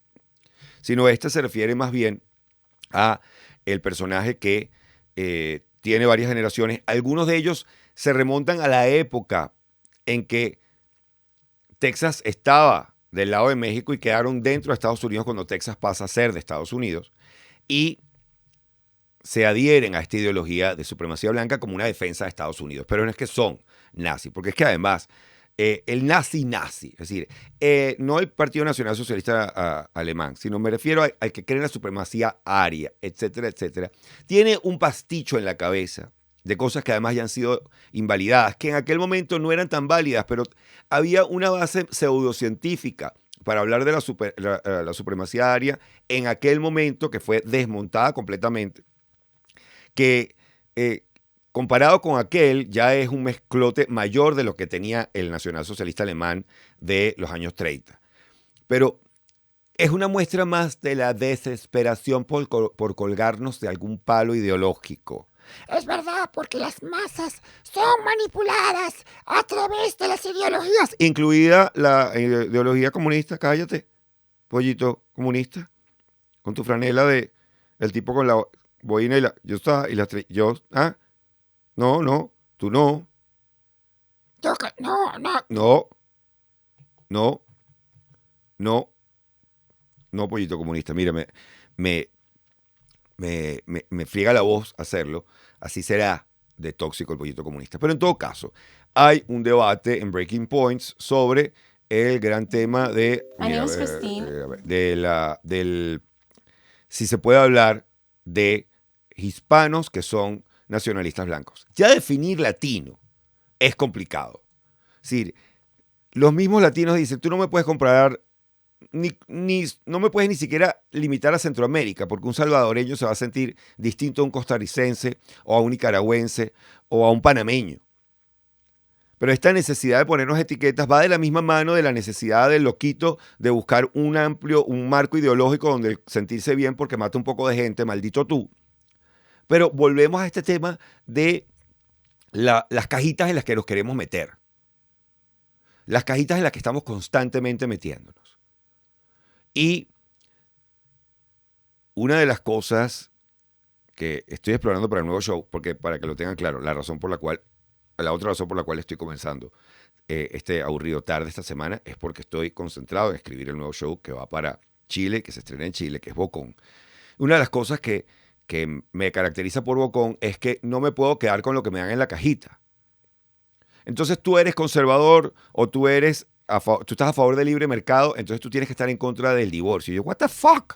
Speaker 1: Sino este se refiere más bien a el personaje que tiene varias generaciones. Algunos de ellos se remontan a la época en que Texas estaba del lado de México y quedaron dentro de Estados Unidos cuando Texas pasa a ser de Estados Unidos y se adhieren a esta ideología de supremacía blanca como una defensa de Estados Unidos. Pero no es que son nazis, porque es que además el nazi, es decir, no el Partido Nacional Socialista Alemán, sino me refiero al que cree en la supremacía aria, etcétera, etcétera, tiene un pasticho en la cabeza de cosas que además ya han sido invalidadas, que en aquel momento no eran tan válidas, pero había una base pseudocientífica para hablar de la supremacía aria en aquel momento que fue desmontada completamente, que comparado con aquel ya es un mezclote mayor de lo que tenía el nacionalsocialista alemán de los años 30. Pero es una muestra más de la desesperación por colgarnos de algún palo ideológico.
Speaker 2: Es verdad, porque las masas son manipuladas a través de las ideologías.
Speaker 1: Incluida la ideología comunista, cállate, pollito comunista, con tu franela de el tipo con la boina y la yo está y la yo no, tú no.
Speaker 2: No, no.
Speaker 1: No, no, no, no, pollito comunista. Mira, me, me friega la voz hacerlo. Así será de tóxico el pollito comunista. Pero en todo caso, hay un debate en Breaking Points sobre el gran tema de,
Speaker 6: My name is Christine.
Speaker 1: del si se puede hablar de hispanos que son nacionalistas blancos. Ya definir latino es complicado. Es decir, los mismos latinos dicen, tú no me puedes comparar, no me puedes ni siquiera limitar a Centroamérica, porque un salvadoreño se va a sentir distinto a un costarricense, o a un nicaragüense, o a un panameño. Pero esta necesidad de ponernos etiquetas va de la misma mano de la necesidad del loquito de buscar un marco ideológico donde sentirse bien porque mata un poco de gente, maldito tú. Pero volvemos a este tema de las cajitas en las que nos queremos meter. Las cajitas en las que estamos constantemente metiéndonos. Y una de las cosas que estoy explorando para el nuevo show, porque para que lo tengan claro, la otra razón por la cual estoy comenzando este aburrido tarde esta semana es porque estoy concentrado en escribir el nuevo show que va para Chile, que se estrena en Chile, que es Bocón. Una de las cosas que me caracteriza por Bocón es que no me puedo quedar con lo que me dan en la cajita. Entonces tú eres conservador o tú estás a favor del libre mercado, entonces tú tienes que estar en contra del divorcio. Y yo, what the fuck?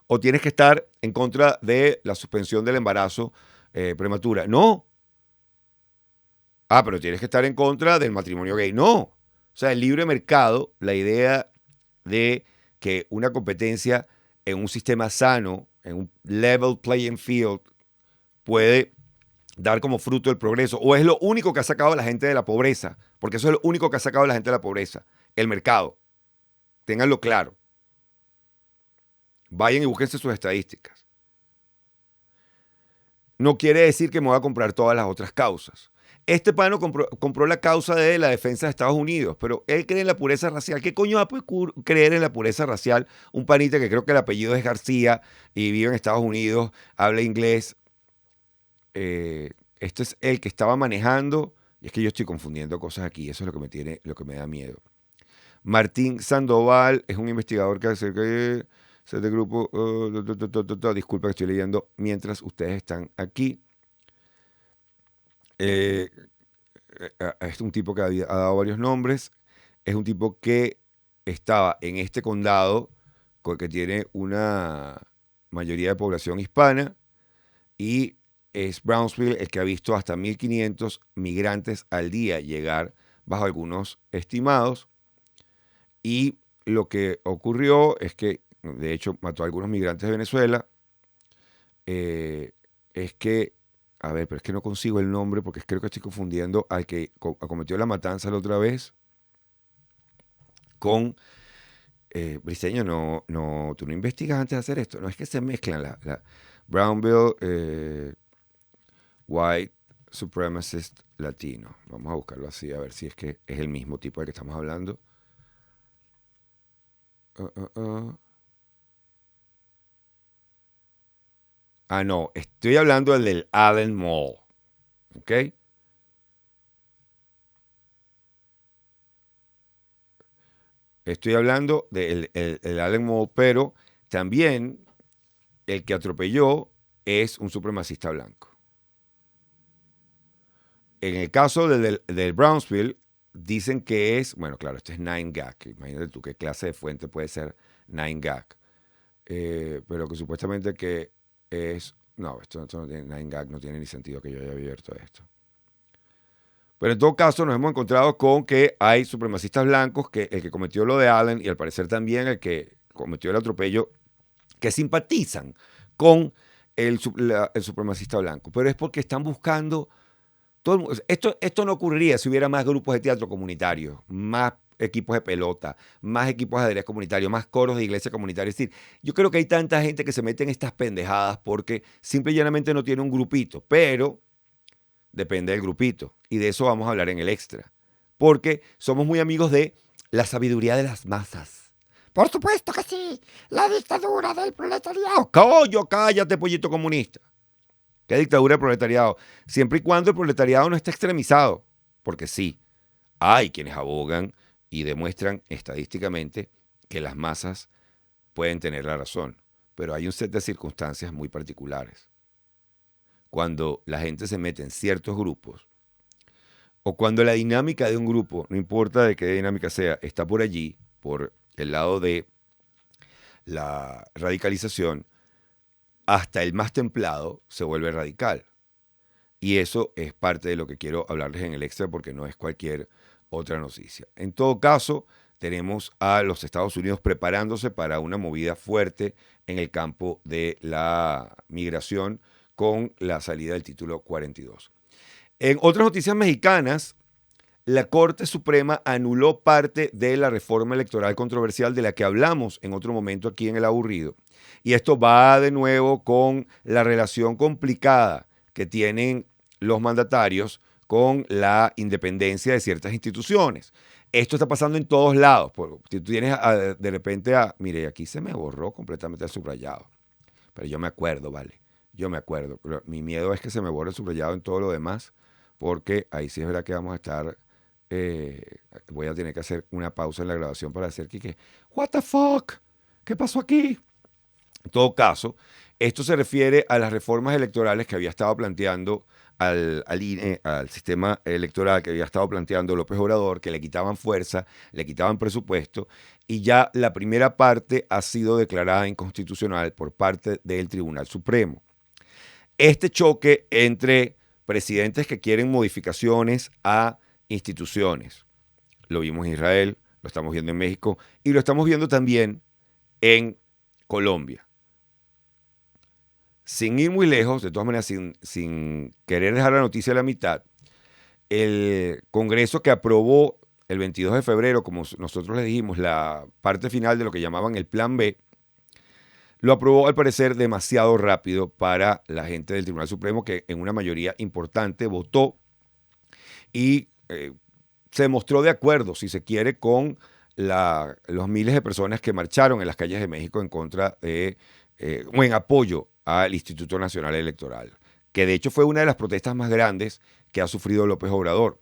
Speaker 1: O tienes que estar en contra de la suspensión del embarazo prematura. No. Ah, pero tienes que estar en contra del matrimonio gay. No. O sea, el libre mercado, la idea de que una competencia en un sistema sano, en un level playing field, puede dar como fruto el progreso, o es lo único que ha sacado a la gente de la pobreza, porque eso es lo único que ha sacado a la gente de la pobreza, el mercado. Ténganlo claro. Vayan y búsquense sus estadísticas. No quiere decir que me voy a comprar todas las otras causas. Este pano compró la causa de la defensa de Estados Unidos, pero él cree en la pureza racial. ¿Qué coño va a creer en la pureza racial un panita que creo que el apellido es García y vive en Estados Unidos, habla inglés? Este es el que estaba manejando, y es que yo estoy confundiendo cosas aquí, eso es lo que me da miedo. Martín Sandoval es un investigador que hace que de grupo, disculpa que estoy leyendo mientras ustedes están aquí. Es un tipo que ha dado varios nombres, es un tipo que estaba en este condado que tiene una mayoría de población hispana y es Brownsville el que ha visto hasta 1.500 migrantes al día llegar bajo algunos estimados. Y lo que ocurrió es que, de hecho, mató a algunos migrantes de Venezuela. Es que, a ver, pero es que no consigo el nombre porque creo que estoy confundiendo al que cometió la matanza la otra vez con Briseño. No, tú no investigas antes de hacer esto. No es que se mezclan la Brownville, White Supremacist Latino. Vamos a buscarlo así, a ver si es que es el mismo tipo del que estamos hablando. Ah, no, estoy hablando del Allen Mall. ¿Ok? Estoy hablando del el Allen Mall, pero también el que atropelló es un supremacista blanco. En el caso del Brownsville, dicen que es, bueno, claro, esto es 9gag. Imagínate tú qué clase de fuente puede ser 9gag. Pero que supuestamente que es, no, esto no tiene 9gag, no tiene ni sentido que yo haya abierto esto. Pero en todo caso nos hemos encontrado con que hay supremacistas blancos, que el que cometió lo de Allen y al parecer también el que cometió el atropello, que simpatizan con el supremacista blanco. Pero es porque están buscando... Esto no ocurriría si hubiera más grupos de teatro comunitarios, más equipos de pelota, más equipos de ajedrez comunitario, más coros de iglesia comunitaria. Es decir, yo creo que hay tanta gente que se mete en estas pendejadas porque simple y llanamente no tiene un grupito, pero depende del grupito. Y de eso vamos a hablar en el extra. Porque somos muy amigos de la sabiduría de las masas.
Speaker 2: Por supuesto que sí. La dictadura del proletariado.
Speaker 1: ¡Coño, cállate, pollito comunista! ¿Qué dictadura del proletariado? Siempre y cuando el proletariado no esté extremizado. porque sí, hay quienes abogan y demuestran estadísticamente que las masas pueden tener la razón, pero hay un set de circunstancias muy particulares. Cuando la gente se mete en ciertos grupos, o cuando la dinámica de un grupo, no importa de qué dinámica sea, está por allí, por el lado de la radicalización, hasta el más templado se vuelve radical. Y eso es parte de lo que quiero hablarles en el extra, porque no es cualquier otra noticia. En todo caso, tenemos a los Estados Unidos preparándose para una movida fuerte en el campo de la migración con la salida del título 42. En otras noticias mexicanas, la Corte Suprema anuló parte de la reforma electoral controversial de la que hablamos en otro momento aquí en El Aburrido. Y esto va de nuevo con la relación complicada que tienen los mandatarios con la independencia de ciertas instituciones. Esto está pasando en todos lados. Si tú tienes de repente mire, aquí se me borró completamente el subrayado. Pero yo me acuerdo, vale. Yo me acuerdo. Pero mi miedo es que se me borre el subrayado en todo lo demás, porque ahí sí es verdad que vamos a estar... voy a tener que hacer una pausa en la grabación para decir que what the fuck, ¿qué pasó aquí? En todo caso, esto se refiere a las reformas electorales que había estado planteando al INE, al sistema electoral que había estado planteando López Obrador, que le quitaban fuerza, le quitaban presupuesto, y ya la primera parte ha sido declarada inconstitucional por parte del Tribunal Supremo. Este choque entre presidentes que quieren modificaciones a instituciones, lo vimos en Israel, lo estamos viendo en México y lo estamos viendo también en Colombia. Sin ir muy lejos, de todas maneras, sin querer dejar la noticia a la mitad, el Congreso que aprobó el 22 de febrero, como nosotros le dijimos, la parte final de lo que llamaban el Plan B, lo aprobó al parecer demasiado rápido para la gente del Tribunal Supremo, que en una mayoría importante votó y se mostró de acuerdo, si se quiere, con los miles de personas que marcharon en las calles de México en contra de, o en apoyo al Instituto Nacional Electoral, que de hecho fue una de las protestas más grandes que ha sufrido López Obrador.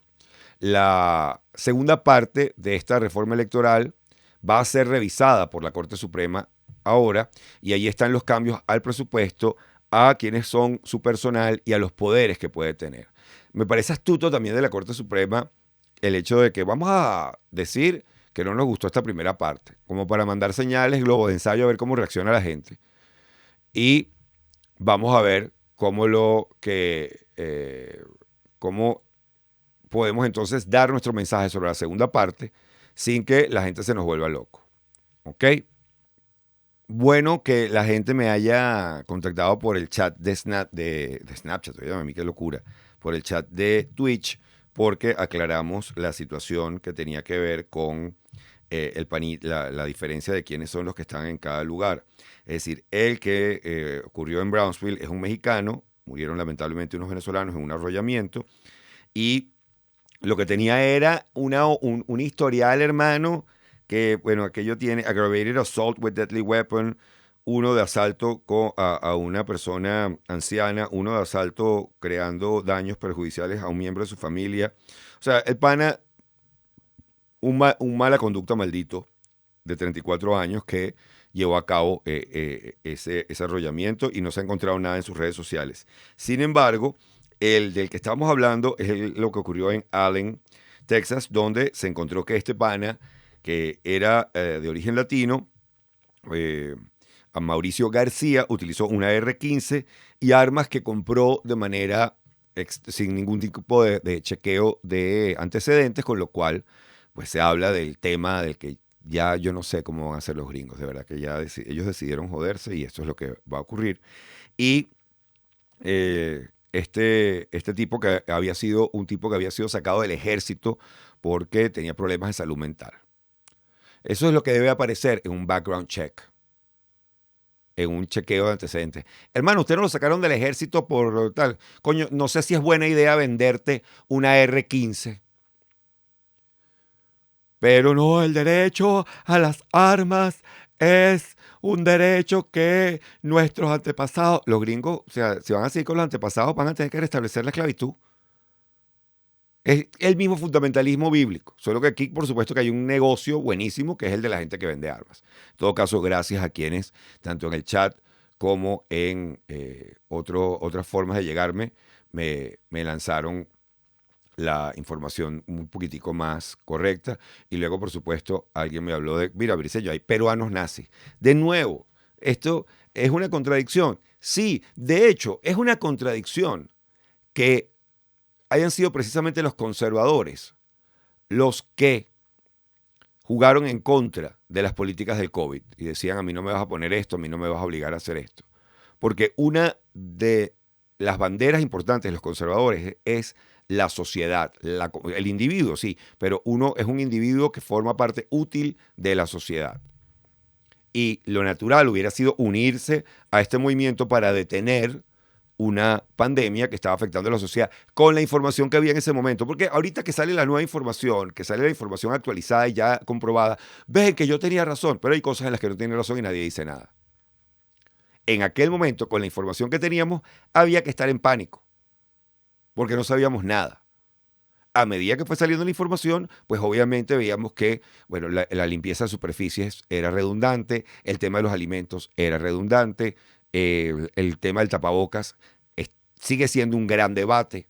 Speaker 1: La segunda parte de esta reforma electoral va a ser revisada por la Corte Suprema ahora, y ahí están los cambios al presupuesto, a quienes son su personal y a los poderes que puede tener. Me parece astuto también de la Corte Suprema el hecho de que vamos a decir que no nos gustó esta primera parte, como para mandar señales, globo de ensayo, a ver cómo reacciona la gente. Y vamos a ver cómo podemos entonces dar nuestro mensaje sobre la segunda parte sin que la gente se nos vuelva loco. ¿Ok? Bueno que la gente me haya contactado por el chat de Snapchat, oye, a mí qué locura, por el chat de Twitch, porque aclaramos la situación que tenía que ver con la diferencia de quiénes son los que están en cada lugar. Es decir, el que ocurrió en Brownsville es un mexicano, murieron lamentablemente unos venezolanos en un arrollamiento, y lo que tenía era un historial, hermano, que, bueno, aquello tiene aggravated assault with deadly weapon, uno de asalto a una persona anciana, uno de asalto creando daños perjudiciales a un miembro de su familia. O sea, el pana, un mala conducta maldito de 34 años que llevó a cabo ese arrollamiento y no se ha encontrado nada en sus redes sociales. Sin embargo, el del que estamos hablando es lo que ocurrió en Allen, Texas, donde se encontró que este pana, que era de origen latino, a Mauricio García, utilizó una R-15 y armas que compró de manera sin ningún tipo de chequeo de antecedentes, con lo cual pues se habla del tema del que ya yo no sé cómo van a hacer los gringos, de verdad que ya ellos decidieron joderse y esto es lo que va a ocurrir. Y este tipo que había sido un tipo que había sido sacado del ejército porque tenía problemas de salud mental. Eso es lo que debe aparecer en un background check, en un chequeo de antecedentes. Hermano, usted no lo sacaron del ejército por tal. Coño, no sé si es buena idea venderte una R-15. Pero no, el derecho a las armas es un derecho que nuestros antepasados, los gringos, o sea, si van a seguir con los antepasados, van a tener que restablecer la esclavitud. Es el mismo fundamentalismo bíblico, solo que aquí por supuesto que hay un negocio buenísimo que es el de la gente que vende armas. En todo caso, gracias a quienes, tanto en el chat como en otras formas de llegarme, me lanzaron la información un poquitico más correcta. Y luego, por supuesto, alguien me habló de, mira, Briceño, hay peruanos nazis. De nuevo, esto es una contradicción. Sí, de hecho, es una contradicción que hayan sido precisamente los conservadores los que jugaron en contra de las políticas del COVID y decían, a mí no me vas a poner esto, a mí no me vas a obligar a hacer esto. Porque una de las banderas importantes de los conservadores es la sociedad, el individuo, sí, pero uno es un individuo que forma parte útil de la sociedad. Y lo natural hubiera sido unirse a este movimiento para detener una pandemia que estaba afectando a la sociedad con la información que había en ese momento. Porque ahorita que sale la nueva información, que sale la información actualizada y ya comprobada, ven que yo tenía razón, pero hay cosas en las que no tiene razón y nadie dice nada. En aquel momento, con la información que teníamos, había que estar en pánico, porque no sabíamos nada. A medida que fue saliendo la información, pues obviamente veíamos que, bueno, la limpieza de superficies era redundante, el tema de los alimentos era redundante, el tema del tapabocas sigue siendo un gran debate.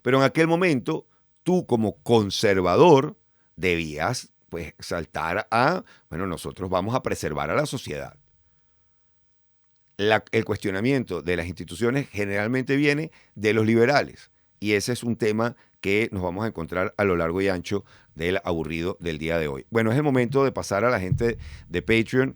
Speaker 1: Pero en aquel momento, tú como conservador debías, pues, saltar a, bueno, nosotros vamos a preservar a la sociedad. El cuestionamiento de las instituciones generalmente viene de los liberales. Y ese es un tema que nos vamos a encontrar a lo largo y ancho del aburrido del día de hoy. Bueno, es el momento de pasar a la gente de Patreon,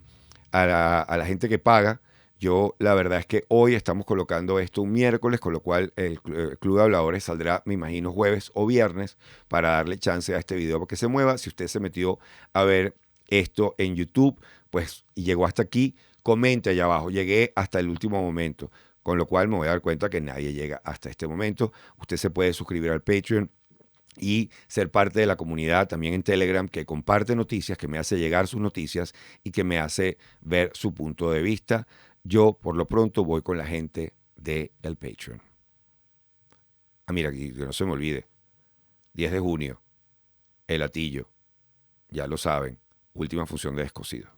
Speaker 1: a la gente que paga. Yo, la verdad es que hoy estamos colocando esto un miércoles, con lo cual el Club de Habladores saldrá, me imagino, jueves o viernes para darle chance a este video para que se mueva. Si usted se metió a ver esto en YouTube, pues y llegó hasta aquí, comente allá abajo. Llegué hasta el último momento, con lo cual me voy a dar cuenta que nadie llega hasta este momento. Usted se puede suscribir al Patreon y ser parte de la comunidad también en Telegram, que comparte noticias, que me hace llegar sus noticias y que me hace ver su punto de vista. Yo, por lo pronto, voy con la gente del Patreon. Ah, mira, que no se me olvide. 10 de junio, El Hatillo. Ya lo saben. Última función de Descosido.